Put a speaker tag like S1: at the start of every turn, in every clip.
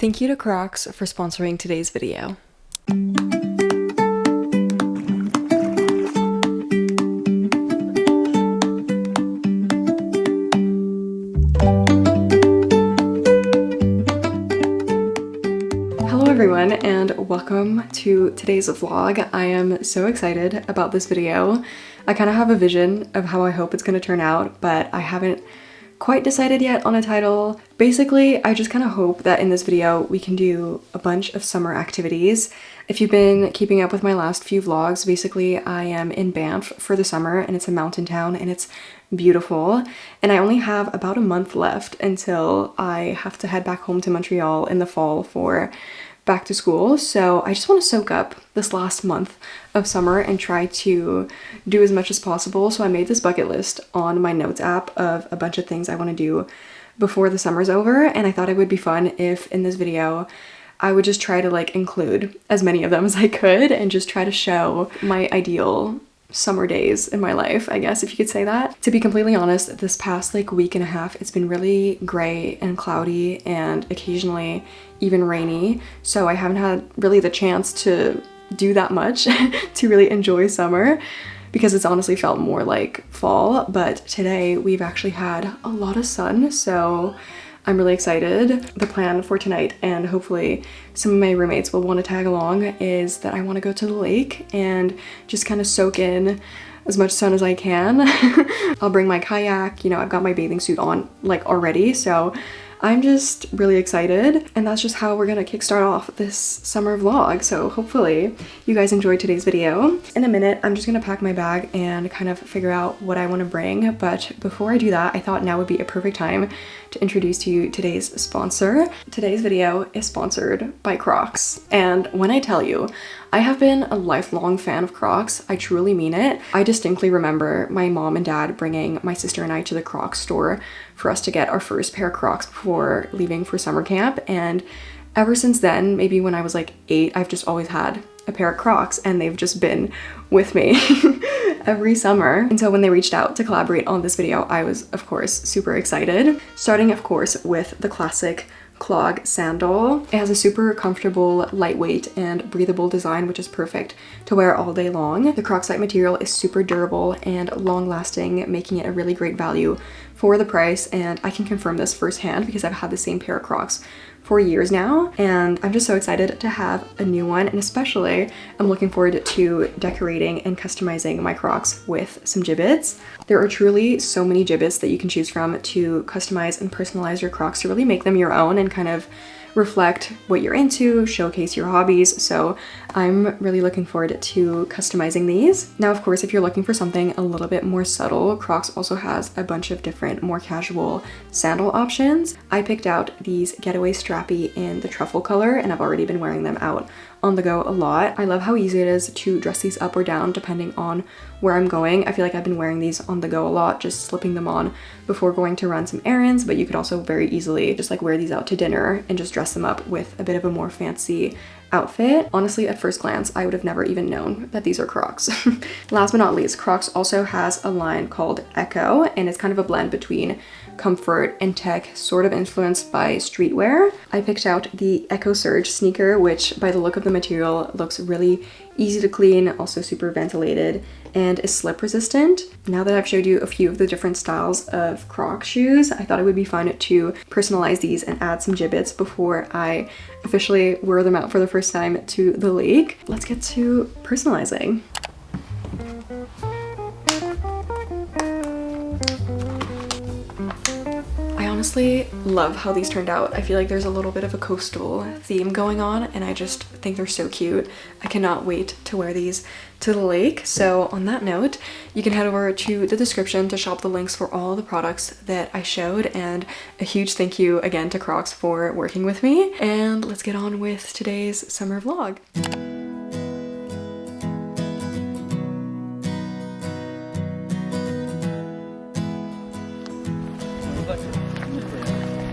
S1: Thank you to Crocs for sponsoring today's video. Hello everyone and welcome to today's vlog. I am so excited about this video. I kind of have a vision of how I hope it's going to turn out, but I haven't quite decided yet on a title. Basically, I just kind of hope that in this video we can do a bunch of summer activities. If you've been keeping up with my last few vlogs, basically I am in Banff for the summer and it's a mountain town and it's beautiful. And I only have about a month left until I have to head back home to Montreal in the fall for back to school. So I just want to soak up this last month of summer and try to do as much as possible. So I made this bucket list on my notes app of a bunch of things I want to do before the summer's over, and I thought it would be fun if in this video I would just try to include as many of them as I could and just try to show my ideal summer days in my life, I guess, if you could say that. To be completely honest, this past week and a half, it's been really gray and cloudy and occasionally even rainy. So I haven't had really the chance to do that much to really enjoy summer because it's honestly felt more like fall. But today we've actually had a lot of sun, so I'm really excited. The plan for tonight, and hopefully some of my roommates will want to tag along, is that I want to go to the lake and just kind of soak in as much sun as I can. I'll bring my kayak, I've got my bathing suit on already, so I'm just really excited, and that's just how we're gonna kickstart off this summer vlog. So hopefully you guys enjoyed today's video. In a minute, I'm just gonna pack my bag and kind of figure out what I want to bring, but before I do that, I thought now would be a perfect time to introduce to you today's sponsor. Today's video is sponsored by Crocs, and when I tell you, I have been a lifelong fan of Crocs. I truly mean it. I distinctly remember my mom and dad bringing my sister and I to the Crocs store for us to get our first pair of Crocs before leaving for summer camp, and ever since then, maybe when I was 8, I've just always had a pair of Crocs and they've just been with me every summer. And so when they reached out to collaborate on this video, I was of course super excited. Starting of course with the classic clog sandal. It has a super comfortable, lightweight, and breathable design, which is perfect to wear all day long. The Crocsite material is super durable and long-lasting, making it a really great value for the price, and I can confirm this firsthand because I've had the same pair of Crocs for years now, and I'm just so excited to have a new one, and especially I'm looking forward to decorating and customizing my Crocs with some gibbets. There are truly so many gibbets that you can choose from to customize and personalize your Crocs to really make them your own and kind of reflect what you're into, showcase your hobbies, so I'm really looking forward to customizing these. Now, of course, if you're looking for something a little bit more subtle, Crocs also has a bunch of different, more casual sandal options. I picked out these Getaway Strappy in the truffle color, and I've already been wearing them out on the go a lot. I love how easy it is to dress these up or down depending on where I'm going. I feel like I've been wearing these on the go a lot, just slipping them on before going to run some errands, but you could also very easily just wear these out to dinner and just dress them up with a bit of a more fancy outfit. Honestly, at first glance, I would have never even known that these are Crocs. Last but not least, Crocs also has a line called Echo, and it's kind of a blend between comfort and tech, sort of influenced by streetwear. I picked out the Echo Surge sneaker, which by the look of the material looks really easy to clean, also super ventilated, and is slip resistant. Now that I've showed you a few of the different styles of Croc shoes, I thought it would be fun to personalize these and add some gibbets before I officially wear them out for the first time to the lake. Let's get to personalizing. I honestly love how these turned out. I feel like there's a little bit of a coastal theme going on, and I just think they're so cute. I cannot wait to wear these to the lake. So on that note, you can head over to the description to shop the links for all the products that I showed, and a huge thank you again to Crocs for working with me. And let's get on with today's summer vlog.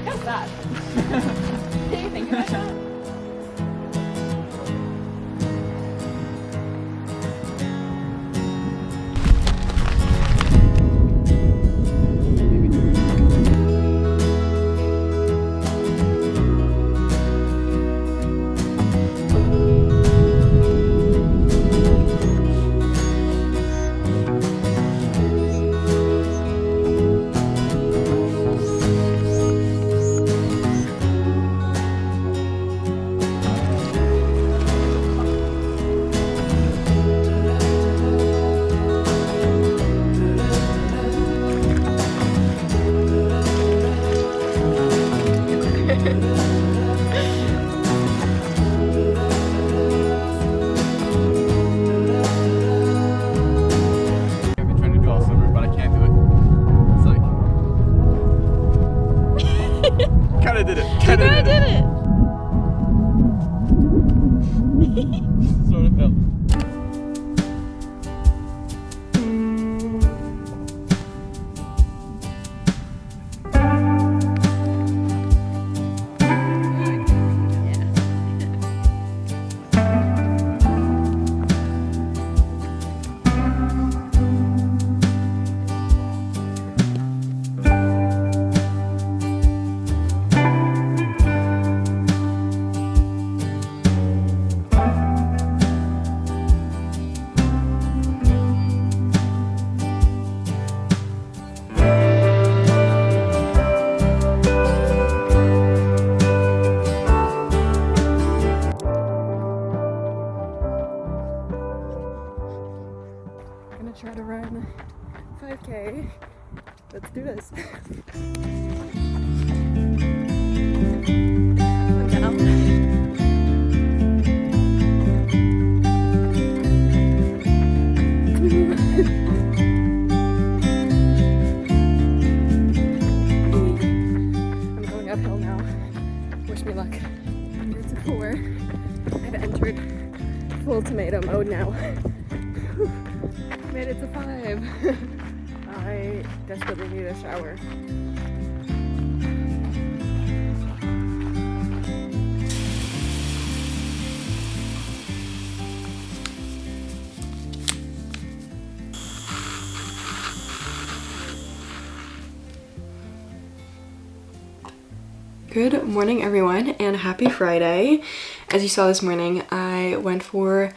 S2: How's that? What do you think about that? Look, I did it!
S3: Sort of felt.
S1: Gonna try to run 5K. Let's do this. I'm down. I'm going uphill now. Wish me luck. It's a 4. I've entered full tomato mode now. Made it to 5. I desperately need a shower. Good morning everyone and happy Friday. As you saw this morning, I went for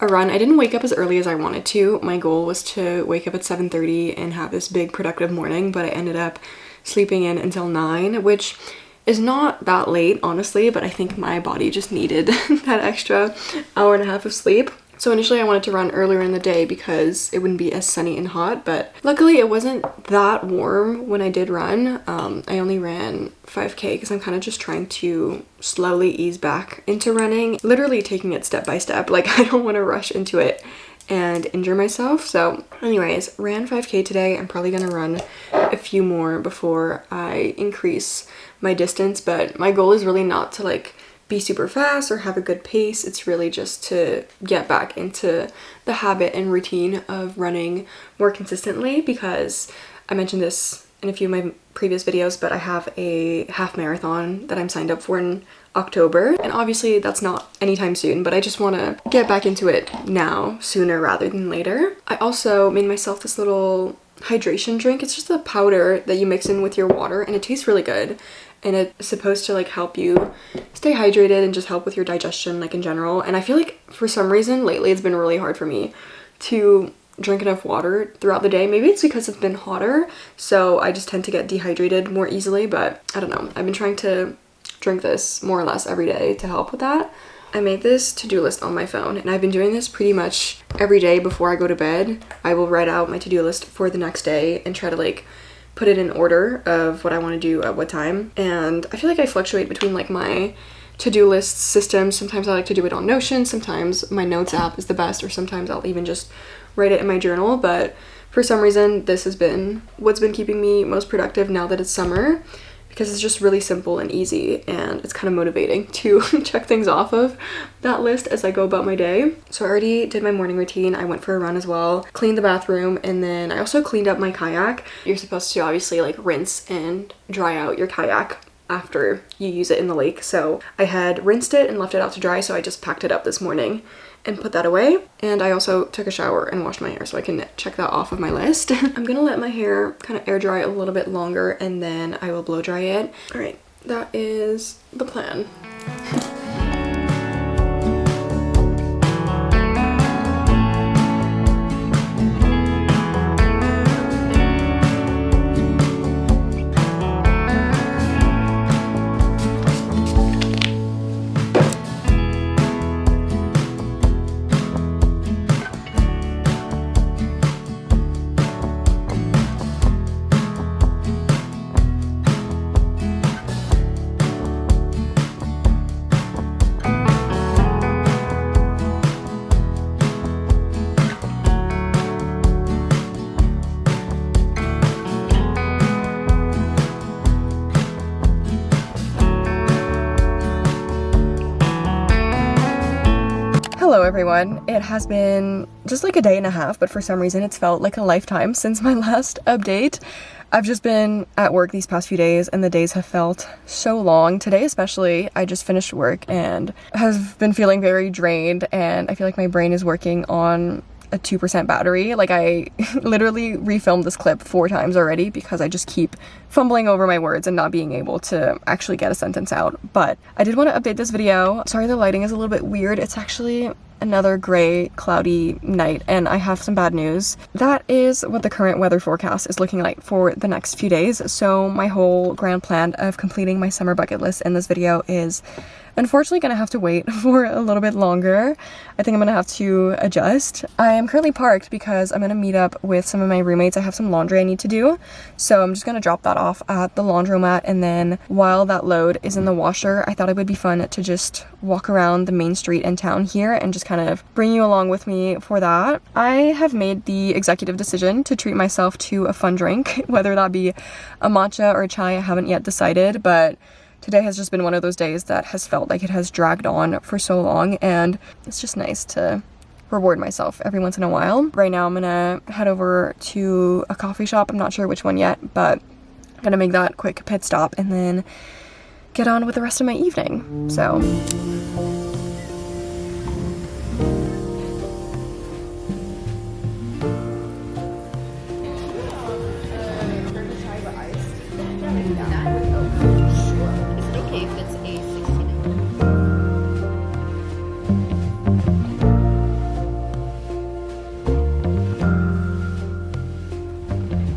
S1: a run. I didn't wake up as early as I wanted to. My goal was to wake up at 7:30 and have this big productive morning, but I ended up sleeping in until 9, which is not that late honestly, but I think my body just needed that extra hour and a half of sleep. So initially I wanted to run earlier in the day because it wouldn't be as sunny and hot, but luckily it wasn't that warm when I did run. I only ran 5K because I'm kind of just trying to slowly ease back into running, literally taking it step by step. Like I don't want to rush into it and injure myself. So anyways, ran 5K today. I'm probably gonna run a few more before I increase my distance, but my goal is really not to like be super fast or have a good pace. It's really just to get back into the habit and routine of running more consistently, because I mentioned this in a few of my previous videos, but I have a half marathon that I'm signed up for in October, and obviously that's not anytime soon, but I just want to get back into it now sooner rather than later. I also made myself this little hydration drink. It's just a powder that you mix in with your water and it tastes really good, and it's supposed to like help you stay hydrated and just help with your digestion like in general. And I feel like for some reason lately it's been really hard for me to drink enough water throughout the day. Maybe it's because it's been hotter, so I just tend to get dehydrated more easily, but I don't know. I've been trying to drink this more or less every day to help with that. I made this to-do list on my phone, and I've been doing this pretty much every day before I go to bed. I will write out my to-do list for the next day and try to like put it in order of what I want to do at what time. And I feel like I fluctuate between like my to-do list systems. Sometimes I like to do it on Notion, sometimes my notes app is the best, or sometimes I'll even just write it in my journal. But for some reason this has been what's been keeping me most productive now that it's summer, because it's just really simple and easy, and it's kind of motivating to check things off of that list as I go about my day. So I already did my morning routine. I went for a run as well, cleaned the bathroom, and then I also cleaned up my kayak. You're supposed to obviously like rinse and dry out your kayak after you use it in the lake. So I had rinsed it and left it out to dry, so I just packed it up this morning and put that away. And I also took a shower and washed my hair, so I can check that off of my list. I'm gonna let my hair kind of air dry a little bit longer, and then I will blow dry it. All right, that is the plan. Hello everyone. It has been just like a day and a half, but for some reason it's felt like a lifetime since my last update. I've just been at work these past few days and the days have felt so long. Today especially, I just finished work and have been feeling very drained, and I feel like my brain is working on a 2% battery. Like, I literally refilmed this clip 4 times already because I just keep fumbling over my words and not being able to actually get a sentence out. But I did want to update this video. Sorry the lighting is a little bit weird. It's actually another gray, cloudy night, and I have some bad news. That is what the current weather forecast is looking like for the next few days. So my whole grand plan of completing my summer bucket list in this video is unfortunately gonna have to wait for a little bit longer. I think I'm gonna have to adjust. I am currently parked because I'm gonna meet up with some of my roommates. I have some laundry I need to do, so I'm just gonna drop that off at the laundromat, and then while that load is in the washer, I thought it would be fun to just walk around the main street in town here and just kind of bring you along with me for that. I have made the executive decision to treat myself to a fun drink, whether that be a matcha or a chai, I haven't yet decided, but today has just been one of those days that has felt like it has dragged on for so long, and it's just nice to reward myself every once in a while. Right now I'm gonna head over to a coffee shop. I'm not sure which one yet, but I'm gonna make that quick pit stop and then get on with the rest of my evening. So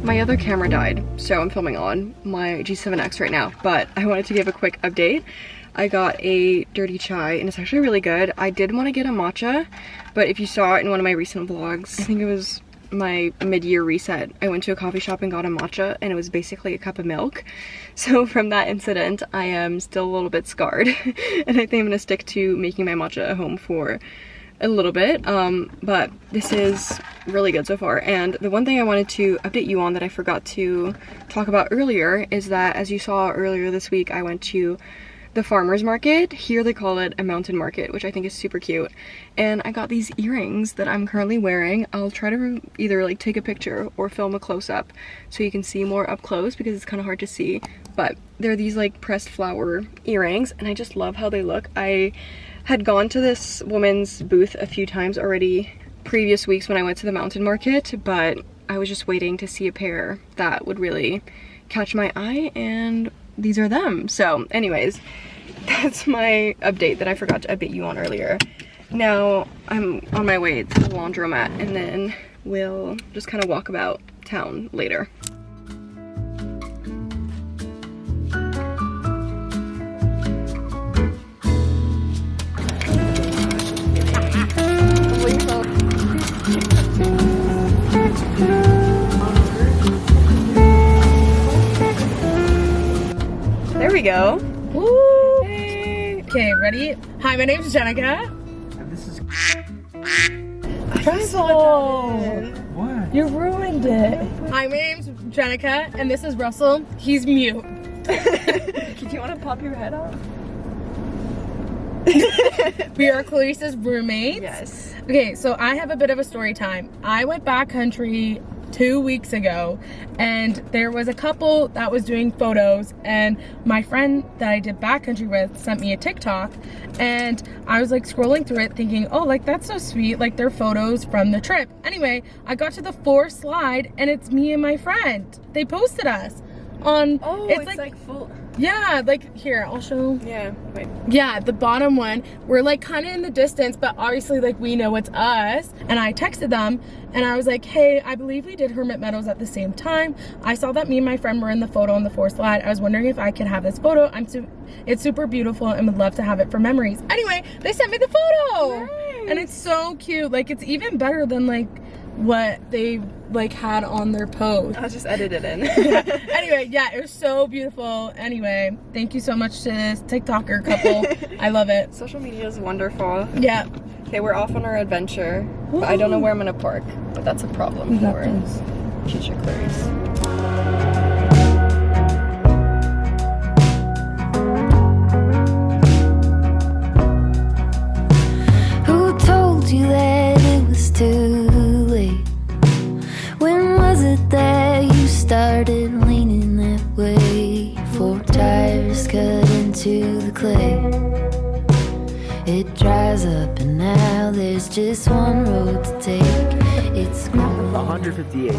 S1: my other camera died, so I'm filming on my G7X right now, but I wanted to give a quick update. I got a dirty chai and it's actually really good. I did want to get a matcha, but if you saw it in one of my recent vlogs, I think it was my mid-year reset, I went to a coffee shop and got a matcha and it was basically a cup of milk. So from that incident, I am still a little bit scarred and I think I'm gonna stick to making my matcha at home for a little bit, but this is really good so far. And the one thing I wanted to update you on that I forgot to talk about earlier is that, as you saw earlier this week, I went to the farmer's market. Here they call it a mountain market, which I think is super cute, and I got these earrings that I'm currently wearing. I'll try to either like take a picture or film a close-up so you can see more up close because it's kind of hard to see, but they're these like pressed flower earrings and I just love how they look. I had gone to this woman's booth a few times already previous weeks when I went to the mountain market, but I was just waiting to see a pair that would really catch my eye, and these are them. So anyways, that's my update that I forgot to update you on earlier. Now I'm on my way to the laundromat and then we'll just kind of walk about town later. There we go.
S2: Woo!
S1: Hey.
S2: Okay, ready? Hi, my name's Jenica.
S3: And this is
S2: Russell!
S3: what?
S2: You ruined it. Hi, my name's Jenica, and this is Russell. He's mute.
S1: Do you want to pop your head off?
S2: We are Clarice's roommates.
S1: Yes.
S2: Okay, so I have a bit of a story time. I went backcountry 2 weeks ago, and there was a couple that was doing photos, and my friend that I did backcountry with sent me a TikTok, and I was like scrolling through it thinking, oh, like that's so sweet, like they're photos from the trip. Anyway, I got to the 4th slide and it's me and my friend. They posted us on,
S1: Oh, it's like full.
S2: yeah, like here, I'll show.
S1: Yeah, wait.
S2: Yeah, the bottom one, we're like kind of in the distance, but obviously like we know it's us. And I texted them and I was like, hey, I believe we did Hermit Meadows at the same time. I saw that me and my friend were in the photo on the 4th slide. I was wondering if I could have this photo. It's super beautiful and would love to have it for memories. Anyway, they sent me the photo.
S1: Nice.
S2: And it's so cute. Like, it's even better than like what they like had on their post.
S1: I'll just edit it in.
S2: Anyway, yeah, it was so beautiful. Anyway, thank you so much to this TikToker couple. I love it.
S1: Social media is wonderful.
S2: Yeah.
S1: Okay, we're off on our adventure, but I don't know where I'm gonna park, but that's a problem for future Clarice.
S4: Who told It dries up and now there's just one road to take. It's
S3: 158.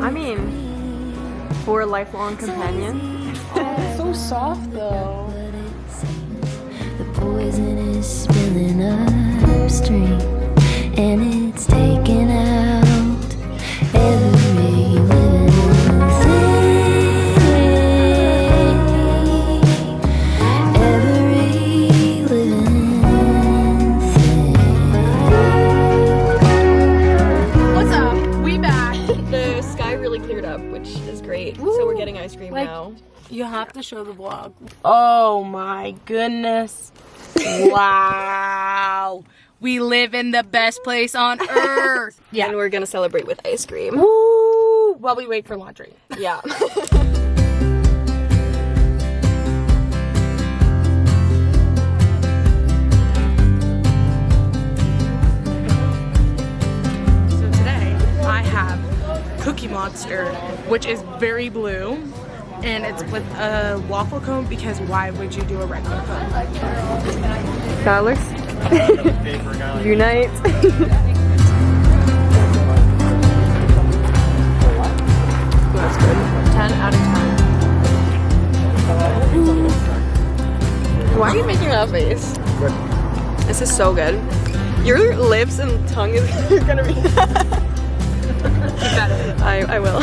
S1: I mean, for a lifelong companion.
S2: It's so soft though.
S4: the poison is spilling upstream, and it's taking out every living thing. Every living thing.
S2: What's up? We back.
S1: The sky really cleared up, which is great. So we're getting ice cream now.
S2: You have to show the vlog. Oh my goodness. Wow. We live in the best place on earth. Yeah.
S1: And we're gonna celebrate with ice cream.
S2: Woo! While we wait for laundry.
S1: Yeah.
S2: So today I have Cookie Monster, which is very blue. And it's with a waffle cone because why would you do a regular cone?
S1: Dollars. Unite. That's good. 10 out of 10. Why are you making that face? This is so good. Your lips and tongue is gonna be. I will.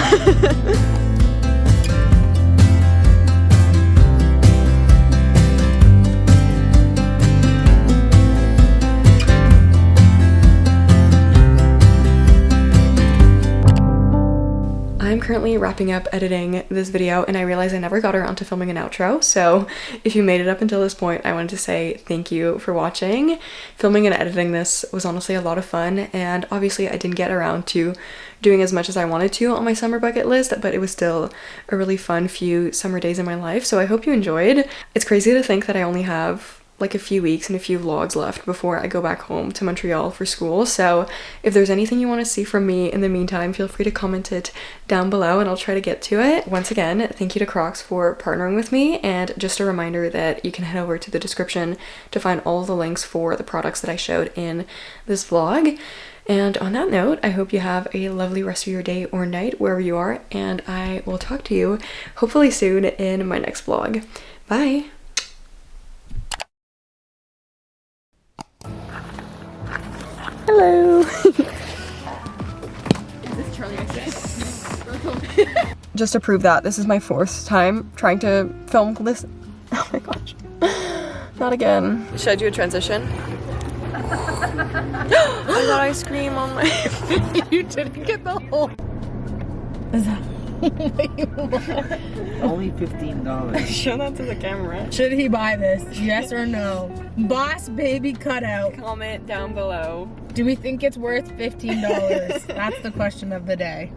S1: I'm currently wrapping up editing this video and I realized I never got around to filming an outro, so if you made it up until this point, I wanted to say thank you for watching. Filming and editing this was honestly a lot of fun, and obviously I didn't get around to doing as much as I wanted to on my summer bucket list, but it was still a really fun few summer days in my life, so I hope you enjoyed. It's crazy to think that I only have like a few weeks and a few vlogs left before I go back home to Montreal for school, so if there's anything you want to see from me in the meantime, feel free to comment it down below and I'll try to get to it. Once again, thank you to Crocs for partnering with me, and just a reminder that you can head over to the description to find all the links for the products that I showed in this vlog. And on that note, I hope you have a lovely rest of your day or night wherever you are, and I will talk to you hopefully soon in my next vlog. Bye! Hello! Just to prove that, this is my 4th time trying to film this. Oh my gosh. Not again. Should I do a transition? I got ice cream on my...
S2: You didn't get the whole... Is that...
S3: Only $15.
S1: Show that to the camera.
S2: Should he buy this? Yes or no? Boss baby cutout.
S1: Comment down below.
S2: Do we think it's worth $15? That's the question of the day.